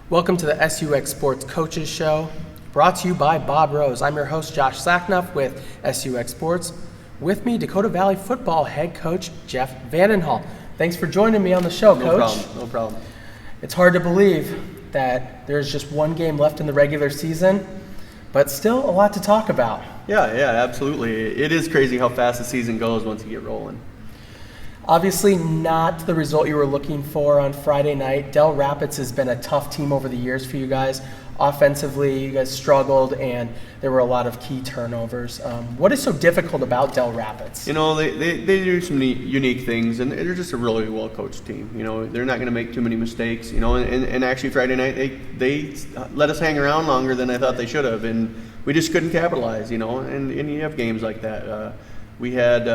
Welcome to the SUX Sports Coaches Show, brought to you by Bob Rose. I'm your host, Josh Sacknuff with SUX Sports. With me, Dakota Valley football head coach, Jeff Van Den Hul. Thanks for joining me on the show, Coach. No problem. It's hard to believe that there's just one game left in the regular season, but still a lot to talk about. Yeah, absolutely. It is crazy how fast the season goes once you get rolling. Obviously not the result you were looking for on Friday night. Del Rapids has been a tough team over the years for you guys. Offensively, you guys struggled, and there were a lot of key turnovers. What is so difficult about Del Rapids? You know, they do some unique things, and they're just a really well-coached team. You know, they're not going to make too many mistakes. You know, and actually Friday night they let us hang around longer than I thought they should have, and we just couldn't capitalize. You know, and you have games like that. We had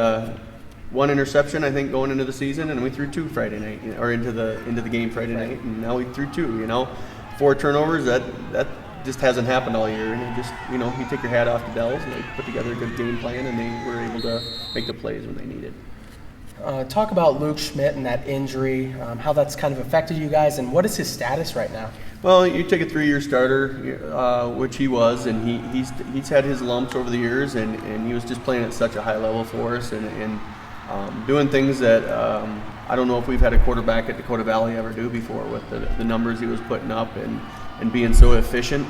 one interception, I think, going into the season, and we threw two Friday night, or into the game Friday night, and now we threw two. You know, 4 turnovers. That just hasn't happened all year. And you take your hat off to Dells, and they put together a good game plan, and they were able to make the plays when they needed. Talk about Luke Schmidt and that injury, how that's kind of affected you guys, and what is his status right now? Well, you take a 3-year starter, which he was, and he's had his lumps over the years, and he was just playing at such a high level for us, and doing things that I don't know if we've had a quarterback at Dakota Valley ever do before, with the numbers he was putting up and being so efficient.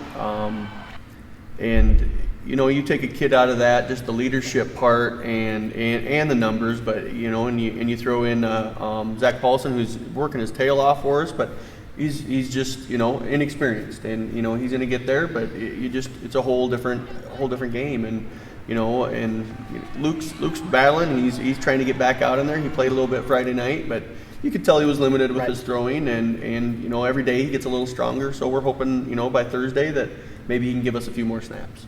And you take a kid out of that, just the leadership part and the numbers, but and you throw in Zach Paulson, who's working his tail off for us, but he's just inexperienced, and he's going to get there, but it's a whole different game. And Luke's battling. He's trying to get back out in there. He played a little bit Friday night, but you could tell he was limited with his throwing, and every day he gets a little stronger. So we're hoping by Thursday that maybe he can give us a few more snaps.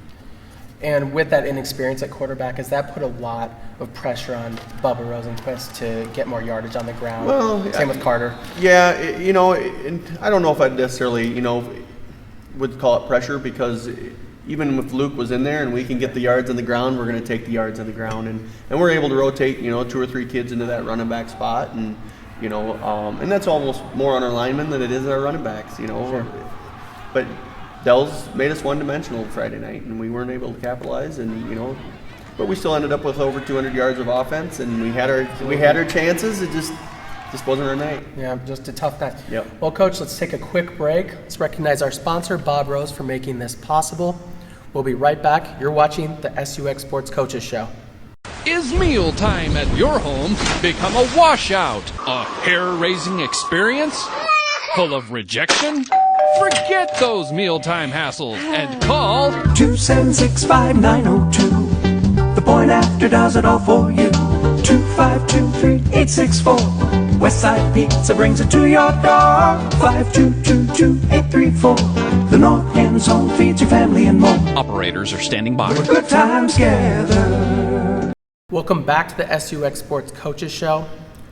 And with that inexperience at quarterback, has that put a lot of pressure on Bubba Rosenquist to get more yardage on the ground? Well, same with Carter. Yeah, and I don't know if I'd necessarily would call it pressure, because even if Luke was in there and we can get the yards on the ground, we're going to take the yards on the ground, and we're able to rotate 2 or 3 kids into that running back spot, and and that's almost more on our linemen than it is our running backs. Sure. But Dells made us one-dimensional Friday night, and we weren't able to capitalize, and but we still ended up with over 200 yards of offense, and we had our chances. It just wasn't our night. Yeah, just a tough night. Yep. Well, Coach, let's take a quick break. Let's recognize our sponsor, Bob Rose, for making this possible. We'll be right back. You're watching the SUX Sports Coaches Show. Is mealtime at your home become a washout? A hair-raising experience? Full of rejection? Forget those mealtime hassles and call 276-5902. The point after does it all for you. 2523-864. Westside Pizza brings it to your door. 5222-834. The North End Zone feeds your family and more. Operators are standing by. We're good times together. Welcome back to the SUX Sports Coaches Show.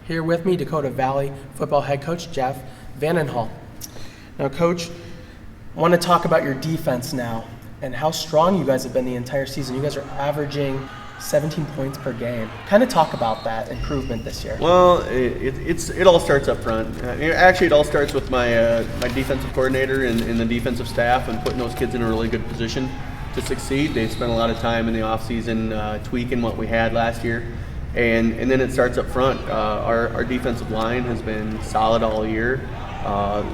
Here with me, Dakota Valley football head coach Jeff Van Den Hul. Now, Coach, I want to talk about your defense now and how strong you guys have been the entire season. You guys are averaging 17 points per game. Kind of talk about that improvement this year. Well, it all starts up front. Actually, it all starts with my defensive coordinator and the defensive staff, and putting those kids in a really good position to succeed. They spent a lot of time in the offseason tweaking what we had last year, and then it starts up front. Our defensive line has been solid all year.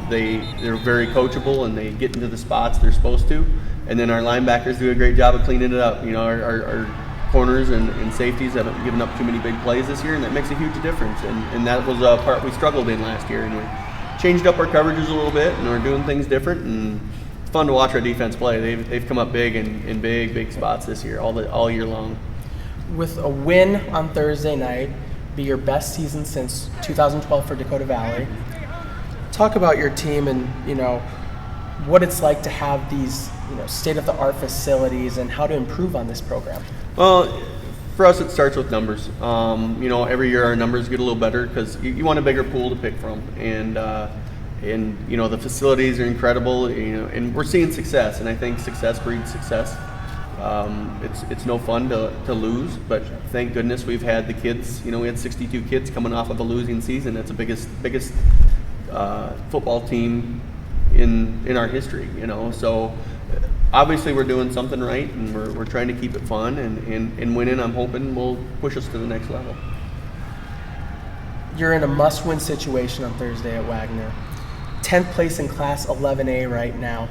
They're very coachable, and they get into the spots they're supposed to. And then our linebackers do a great job of cleaning it up. Our corners and safeties haven't given up too many big plays this year, and that makes a huge difference. And that was a part we struggled in last year. And we changed up our coverages a little bit, and we're doing things different. And it's fun to watch our defense play. They've come up big in big spots this year, all year long. With a win on Thursday night, be your best season since 2012 for Dakota Valley. Talk about your team and what it's like to have these state-of-the-art facilities and how to improve on this program. Well, for us it starts with numbers. Every year our numbers get a little better because you want a bigger pool to pick from, and the facilities are incredible. And we're seeing success, and I think success breeds success. It's no fun to lose, but thank goodness we've had the kids. We had 62 kids coming off of a losing season. That's the biggest football team in our history, you know. So obviously we're doing something right, and we're trying to keep it fun, and winning, I'm hoping, will push us to the next level. You're in a must-win situation on Thursday at Wagner. 10th place in Class 11A right now.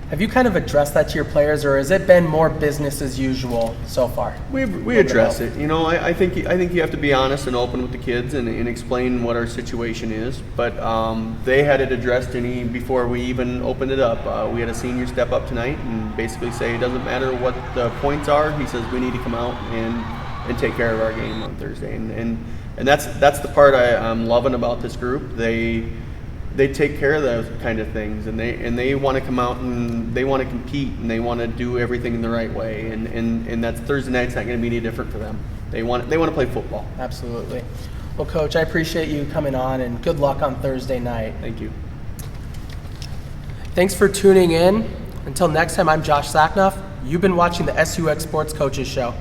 Have you kind of addressed that to your players, or has it been more business as usual so far? We address it. You know, I think you have to be honest and open with the kids and explain what our situation is. But they had it addressed before we even opened it up. We had a senior step up tonight and basically say it doesn't matter what the points are. He says we need to come out and take care of our game on Thursday. And that's the part I'm loving about this group. They take care of those kind of things, and they want to come out and they want to compete, and they want to do everything in the right way, and that's Thursday night's not going to be any different for them. They want to play football. Absolutely. Well, Coach, I appreciate you coming on, and good luck on Thursday night. Thank you. Thanks for tuning in. Until next time, I'm Josh Sacknoff. You've been watching the SUX Sports Coaches Show.